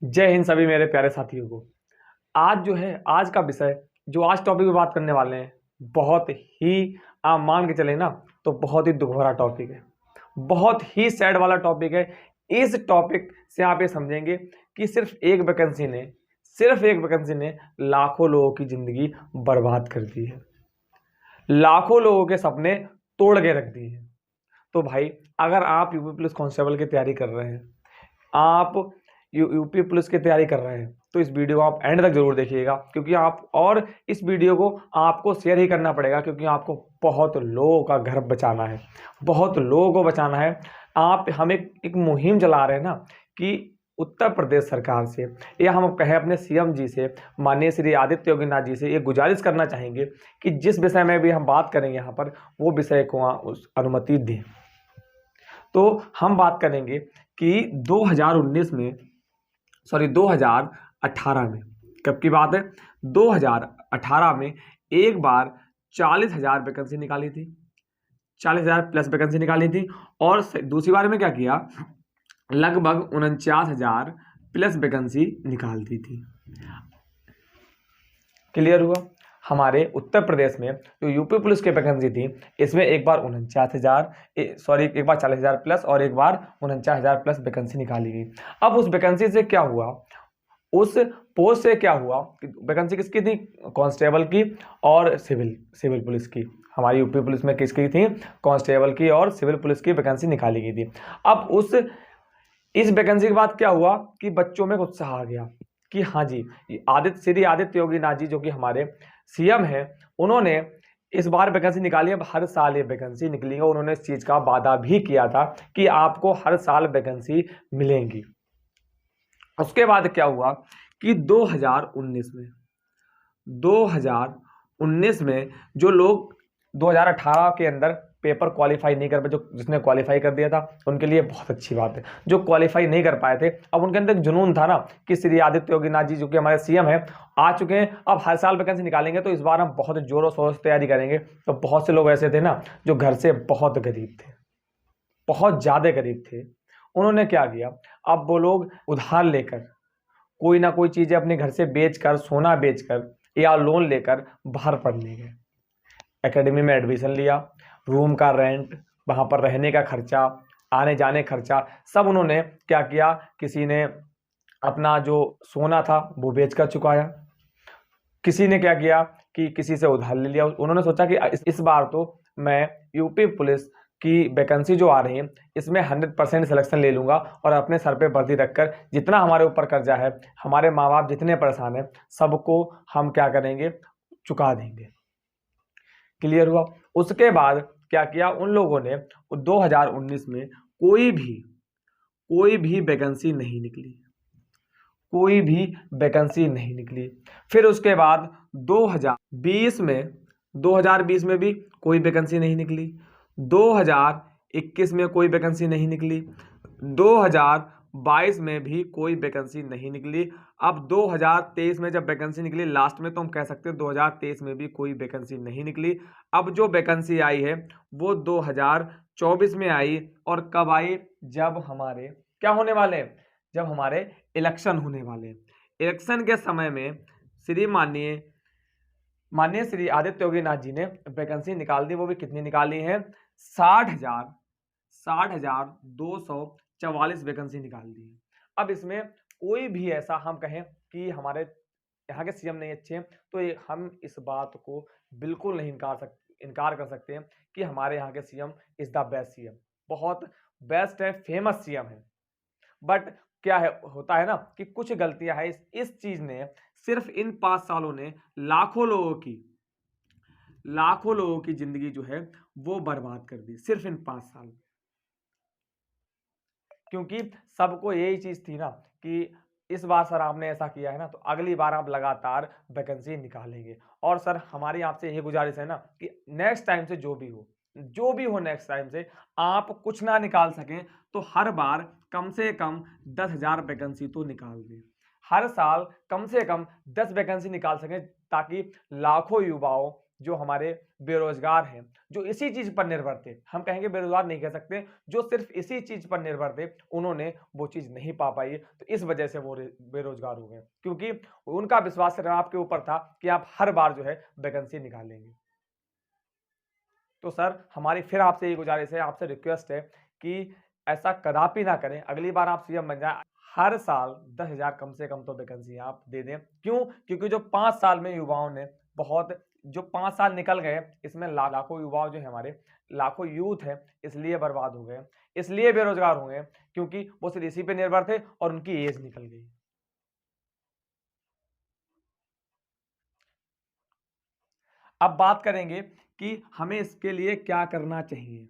जय हिंद सभी मेरे प्यारे साथियों को। आज जो है, आज का विषय जो आज टॉपिक पे बात करने वाले हैं, बहुत ही आप मान के चले ना, तो बहुत ही दुख भरा टॉपिक है, बहुत ही सैड वाला टॉपिक है। इस टॉपिक से आप ये समझेंगे कि सिर्फ एक वैकेंसी ने लाखों लोगों की जिंदगी बर्बाद कर दी है, लाखों लोगों के सपने तोड़ के रख दिए हैं। तो भाई, अगर आप यूपी पुलिस कांस्टेबल की तैयारी कर रहे हैं, आप यूपी पुलिस की तैयारी कर रहे हैं, तो इस वीडियो को आप एंड तक जरूर देखिएगा, क्योंकि आप और इस वीडियो को आपको शेयर ही करना पड़ेगा, क्योंकि आपको बहुत लोगों का घर बचाना है, बहुत लोगों को बचाना है। हम एक मुहिम चला रहे हैं ना, कि उत्तर प्रदेश सरकार से, या हम कहें अपने सीएम जी से, माननीय श्री आदित्य योगीनाथ जी से ये गुजारिश करना चाहेंगे कि जिस विषय में भी हम बात करेंगे यहाँ पर, वो विषय को उस अनुमति दें। तो हम बात करेंगे कि 2019 में, सॉरी 2018 में, कब की बात है, 2018 में एक बार 40,000 वैकेंसी निकाली थी, 40,000 प्लस वैकेंसी निकाली थी। और दूसरी बार में क्या किया, लगभग 49,000 प्लस वैकेंसी निकाल दी थी। क्लियर हुआ। हमारे उत्तर प्रदेश में जो यूपी पुलिस की वैकेंसी थी, इसमें एक बार 49,000, सॉरी एक बार 40,000 प्लस और एक बार 49,000 प्लस वैकेंसी निकाली गई। अब उस वैकेंसी से क्या हुआ, उस पोस्ट से क्या हुआ, वैकेंसी किसकी थी, कांस्टेबल की और सिविल पुलिस की। हमारी यूपी पुलिस में किसकी थी, कांस्टेबल की और सिविल पुलिस की वैकेंसी निकाली गई थी। अब इस वैकेंसी के बाद क्या हुआ कि बच्चों में उत्साह आ गया कि हाँ जी, श्री आदित्य योगीनाथ जी जो कि हमारे सीएम हैं, उन्होंने इस बार वैकेंसी निकाली। अब हर साल ये वैकेंसी निकलेगी। उन्होंने इस चीज का वादा भी किया था कि आपको हर साल वैकेंसी मिलेंगी। उसके बाद क्या हुआ कि 2019 में जो लोग 2018 के अंदर पेपर क्वालिफाई नहीं कर पाए, जो जिसने क्वालिफाई कर दिया था उनके लिए बहुत अच्छी बात है। जो क्वालिफाई नहीं कर पाए थे, अब उनके अंदर एक जुनून था ना कि श्री आदित्य योगीनाथ जी जो कि हमारे सीएम हैं, आ चुके हैं, अब हर साल वैकेंसी निकालेंगे, तो इस बार हम बहुत जोरों शोरों से तैयारी करेंगे। तो बहुत से लोग ऐसे थे ना जो घर से बहुत गरीब थे, बहुत ज्यादा गरीब थे। उन्होंने क्या किया, अब वो लोग उधार लेकर कोई ना कोई चीजें अपने घर से बेचकर, सोना बेचकर या लोन लेकर बाहर पढ़ने गए। एकेडमी में एडमिशन लिया, रूम का रेंट, वहां पर रहने का खर्चा, आने जाने खर्चा, सब उन्होंने क्या किया, किसी ने अपना जो सोना था वो बेचकर चुकाया, किसी ने क्या किया कि किसी से उधार ले लिया। उन्होंने सोचा कि इस बार तो मैं यूपी पुलिस की वैकेंसी जो आ रही है, इसमें 100% सिलेक्शन ले लूंगा और अपने सर पे वर्दी रखकर जितना हमारे ऊपर कर्जा है, हमारे माँ बाप जितने परेशान हैं, सबको हम क्या करेंगे, चुका देंगे। क्लियर हुआ। उसके बाद क्या किया उन लोगों ने, 2019 में कोई भी वैकेंसी नहीं निकली, कोई भी वैकेंसी नहीं निकली। फिर उसके बाद 2020 में भी कोई वैकेंसी नहीं निकली, 2021 में कोई वैकेंसी नहीं निकली, 2022 में भी कोई वैकेंसी नहीं निकली। अब 2023 में जब वैकेंसी निकली लास्ट में, तो हम कह सकते हैं 2023 में भी कोई वैकेंसी नहीं निकली। अब जो वैकेंसी आई है वो 2024 में आई। और कब आई, जब हमारे क्या होने वाले हैं, जब हमारे इलेक्शन होने वाले हैं। इलेक्शन के समय में माननीय श्री आदित्य योगीनाथ जी ने वैकेंसी निकाल दी। वो भी कितनी निकाली है, 60,244 वैकेंसी निकाल दी है। अब इसमें कोई भी ऐसा हम कहें कि हमारे यहाँ के सीएम नहीं अच्छे हैं, तो हम इस बात को बिल्कुल नहीं इनकार कर सकते हैं कि हमारे यहाँ के CM is the best CM, बहुत बेस्ट है, फेमस सीएम है। बट क्या है, होता है ना कि कुछ गलतियां है। इस चीज ने, सिर्फ इन 5 सालों ने लाखों लोगों की जिंदगी जो है वो बर्बाद कर दी, सिर्फ इन 5 साल। क्योंकि सबको यही चीज थी ना कि इस बार सर आपने ऐसा किया है ना, तो अगली बार आप लगातार वैकेंसी निकालेंगे। और सर हमारी आपसे यही गुजारिश है ना कि नेक्स्ट टाइम से जो भी हो नेक्स्ट टाइम से आप कुछ ना निकाल सकें, तो हर बार कम से कम 10,000 वैकेंसी तो निकाल दें। हर साल कम से कम 10 वैकेंसी निकाल सकें, ताकि लाखों युवाओं जो हमारे बेरोजगार हैं, जो इसी चीज पर निर्भर थे, हम कहेंगे बेरोजगार नहीं कह सकते, जो सिर्फ इसी चीज पर निर्भर थे, उन्होंने वो चीज नहीं पा पाई, तो इस वजह से वो बेरोजगार हो गए, क्योंकि उनका विश्वास सिर्फ आपके ऊपर था कि आप हर बार जो है वैकेंसी निकालेंगे। तो सर हमारी फिर आपसे ये गुजारिश है, आपसे रिक्वेस्ट है कि ऐसा कदापि ना करें, अगली बार आप सीएम बन जाए, हर साल 10,000 कम से कम तो वैकेंसी आप दे दें। क्यों? क्योंकि जो 5 साल में युवाओं ने बहुत, जो 5 साल निकल गए, इसमें लाखों युवाओं जो है हमारे, लाखों यूथ है, इसलिए बर्बाद हो गए, इसलिए बेरोजगार हो गए, क्योंकि वो सिर्फ इसी पे निर्भर थे और उनकी एज निकल गई। अब बात करेंगे कि हमें इसके लिए क्या करना चाहिए।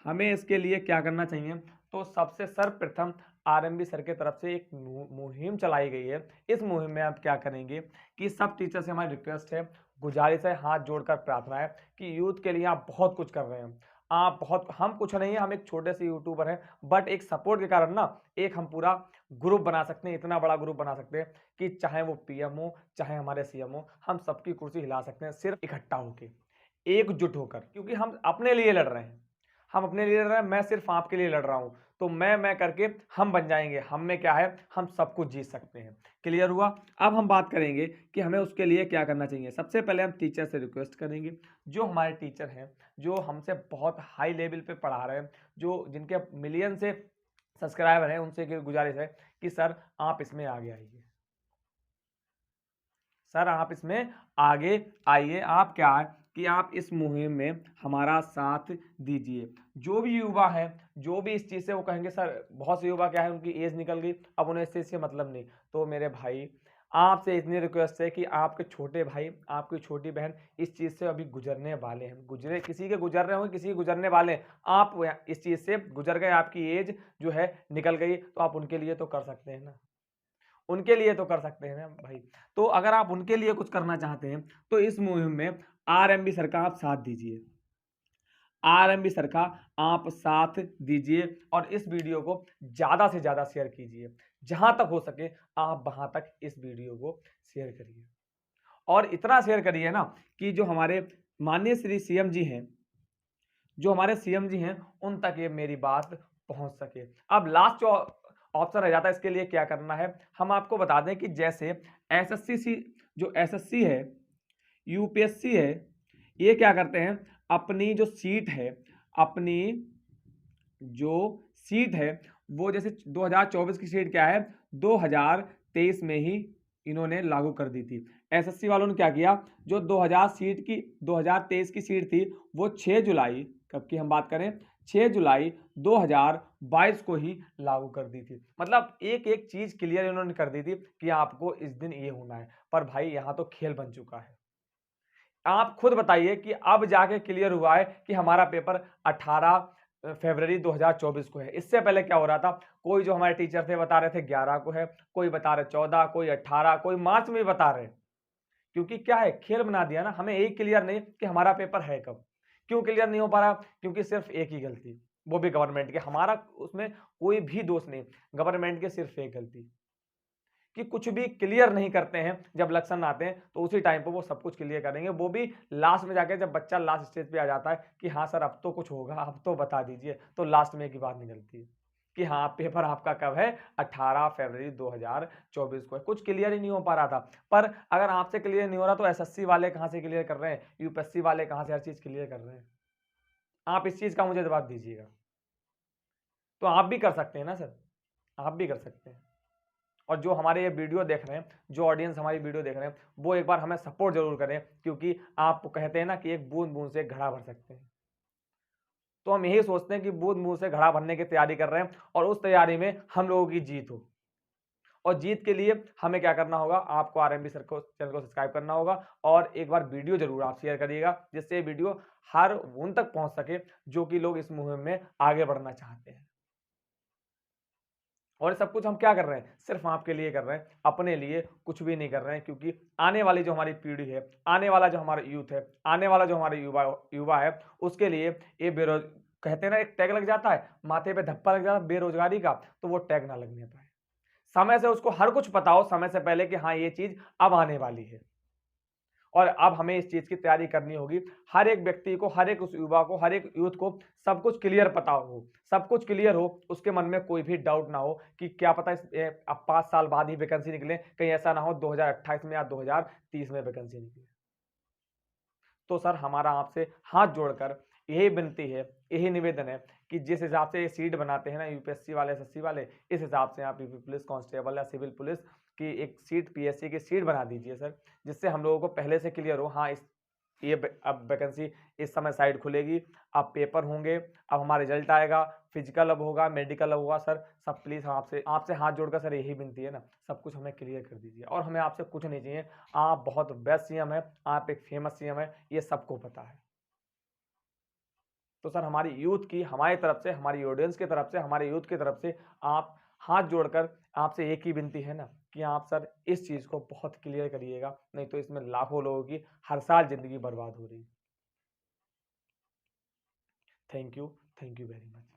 हमें इसके लिए क्या करना चाहिए? तो सबसे सर्वप्रथम आरएमबी सर की तरफ से एक मुहिम चलाई गई है। इस मुहिम में आप क्या करेंगे कि सब टीचर से हमारी रिक्वेस्ट है, गुजारिश है, हाथ जोड़कर प्रार्थना है कि यूथ के लिए आप बहुत कुछ कर रहे हैं। आप बहुत, हम कुछ नहीं है, हम एक छोटे से यूट्यूबर हैं, बट एक सपोर्ट के कारण ना एक हम पूरा ग्रुप बना सकते हैं, इतना बड़ा ग्रुप बना सकते हैं कि चाहे वो पीएम हो, चाहे हमारे सीएम हो, हम सबकी कुर्सी हिला सकते हैं सिर्फ इकट्ठा होकर, एकजुट होकर, क्योंकि हम अपने लिए लड़ रहे हैं। हम अपने लिए लड़ रहे हैं, मैं सिर्फ आपके लिए लड़ रहा हूं, तो मैं करके हम बन जाएंगे। हम में क्या है, हम सब कुछ जीत सकते हैं। क्लियर हुआ? अब हम बात करेंगे कि हमें उसके लिए क्या करना चाहिए। सबसे पहले हम टीचर से रिक्वेस्ट करेंगे, जो हमारे टीचर हैं, जो हमसे बहुत हाई लेवल पे पढ़ा रहे हैं, जो जिनके मिलियन से सब्सक्राइबर हैं, उनसे गुजारिश है कि सर आप इसमें आगे आइए, सर आप इसमें आगे आइए। आप क्या है कि आप इस मुहिम में हमारा साथ दीजिए। जो भी युवा है, जो भी इस चीज़ से वो कहेंगे सर, बहुत से युवा क्या है, उनकी एज निकल गई, अब उन्हें इस चीज़ से मतलब नहीं, तो मेरे भाई आपसे इतनी रिक्वेस्ट है कि आपके छोटे भाई, आपकी छोटी बहन इस चीज़ से अभी गुजरने वाले हैं, गुजरे, किसी के गुजर रहे होंगे, किसी के गुजरने वाले हैं, आप इस चीज़ से गुजर गए, आपकी एज जो है निकल गई, तो आप उनके लिए तो कर सकते हैं ना, उनके लिए तो कर सकते हैं ना भाई। तो अगर आप उनके लिए कुछ करना चाहते हैं, तो इस मुहिम में आरएमबी सर का आप साथ दीजिए, आरएमबी सर का आप साथ दीजिए, और इस वीडियो को ज़्यादा से ज़्यादा शेयर कीजिए। जहां तक हो सके आप वहां तक इस वीडियो को शेयर करिए, और इतना शेयर करिए ना कि जो हमारे माननीय श्री सीएम जी हैं, जो हमारे सीएम जी हैं, उन तक ये मेरी बात पहुंच सके। अब लास्ट जो ऑप्शन रह जाता है, इसके लिए क्या करना है, हम आपको बता दें कि जैसे एसएससी, जो एसएससी है, यूपीएससी है, ये क्या करते हैं, अपनी जो सीट है, अपनी जो सीट है, वो जैसे 2024 की सीट क्या है, 2023 में ही इन्होंने लागू कर दी थी। एसएससी वालों ने क्या किया, जो 2023 की सीट थी, वो 6 जुलाई, कब की हम बात करें, 6 जुलाई 2022 को ही लागू कर दी थी। मतलब एक एक चीज क्लियर इन्होंने कर दी थी कि आपको इस दिन ये होना है। पर भाई यहां तो खेल बन चुका है। आप खुद बताइए कि अब जाके क्लियर हुआ है कि हमारा पेपर 18 फरवरी 2024 को है। इससे पहले क्या हो रहा था, कोई जो हमारे टीचर थे बता रहे थे 11 को है, कोई बता रहे 14, कोई 18, कोई मार्च में बता रहे। क्योंकि क्या है, खेल बना दिया ना, हमें एक क्लियर नहीं कि हमारा पेपर है कब। क्यों क्लियर नहीं हो पा रहा? क्योंकि सिर्फ एक ही गलती, वो भी गवर्नमेंट की, हमारा उसमें कोई भी दोष नहीं, गवर्नमेंट की सिर्फ एक गलती कि कुछ भी क्लियर नहीं करते हैं। जब इलेक्शन आते हैं तो उसी टाइम पर वो सब कुछ क्लियर करेंगे, वो भी लास्ट में जाके, जब बच्चा लास्ट स्टेज पे आ जाता है कि हाँ सर अब तो कुछ होगा, अब तो बता दीजिए, तो लास्ट में एक ही बात निकलती है कि हाँ पेपर आपका कब है, 18 फरवरी 2024 को है। कुछ क्लियर ही नहीं हो पा रहा था। पर अगर आपसे क्लियर नहीं हो रहा तो एसएससी वाले कहाँ से क्लियर कर रहे हैं, यूपीएससी वाले कहाँ से हर चीज क्लियर कर रहे हैं? आप इस चीज का मुझे जवाब दीजिएगा। तो आप भी कर सकते हैं ना सर, आप भी कर सकते हैं। और जो हमारे ये वीडियो देख रहे हैं, जो ऑडियंस हमारी वीडियो देख रहे हैं, वो एक बार हमें सपोर्ट जरूर करें, क्योंकि आप कहते हैं ना कि एक बूंद बूंद से घड़ा भर सकते हैं। तो हम यही सोचते हैं कि बूंद बूंद से घड़ा भरने की तैयारी कर रहे हैं, और उस तैयारी में हम लोगों की जीत हो। और जीत के लिए हमें क्या करना होगा, आपको आरएमबी सर को चैनल को सब्सक्राइब करना होगा, और एक बार वीडियो जरूर आप शेयर करिएगा, जिससे वीडियो हर उन तक पहुंच सके जो कि लोग इस मुहिम में आगे बढ़ना चाहते हैं। और सब कुछ हम क्या कर रहे हैं, सिर्फ आपके लिए कर रहे हैं, अपने लिए कुछ भी नहीं कर रहे हैं। क्योंकि आने वाली जो हमारी पीढ़ी है, आने वाला जो हमारा यूथ है, आने वाला जो हमारे युवा है, उसके लिए ये कहते हैं ना, एक टैग लग जाता है, माथे पे धप्पा लग जाता है बेरोजगारी का, तो वो टैग ना लगने पाए। समय से उसको हर कुछ पता हो, समय से पहले कि हाँ ये चीज अब आने वाली है। और अब हमें इस चीज़ की तैयारी करनी होगी। हर एक व्यक्ति को, हर एक उस युवा को, हर एक यूथ को सब कुछ क्लियर पता हो, सब कुछ क्लियर हो, उसके मन में कोई भी डाउट ना हो कि क्या पता अब 5 साल बाद ही वैकेंसी निकले, कहीं ऐसा ना हो 2028 में या 2030 में वैकेंसी निकले। तो सर हमारा आपसे हाथ जोड़कर यही विनती है, यही निवेदन है कि जिस हिसाब से ये सीट बनाते हैं ना यूपीएससी वाले, एसएससी वाले, इस हिसाब से आप यूपी पुलिस कांस्टेबल या सिविल पुलिस की एक सीट, पीएससी की सीट बना दीजिए सर, जिससे हम लोगों को पहले से क्लियर हो, हाँ अब वैकेंसी इस समय साइड खुलेगी, अब पेपर होंगे, अब हमारा रिजल्ट आएगा, फिजिकल अब होगा, मेडिकल अब होगा सर, सब प्लीज़ आपसे आपसे हाथ जोड़कर सर यही विनती है ना, सब कुछ हमें क्लियर कर दीजिए और हमें आपसे कुछ नहीं चाहिए। आप बहुत बेस्ट सीएम हैं, आप एक फेमस सीएम हैं, ये सबको पता है। तो सर हमारी यूथ की, हमारी तरफ से, हमारी ऑडियंस की तरफ से, हमारे यूथ की तरफ से आप हाथ जोड़कर आपसे एक ही विनती है ना कि आप सर इस चीज़ को बहुत क्लियर करिएगा, नहीं तो इसमें लाखों लोगों की हर साल ज़िंदगी बर्बाद हो रही है। Thank you very much.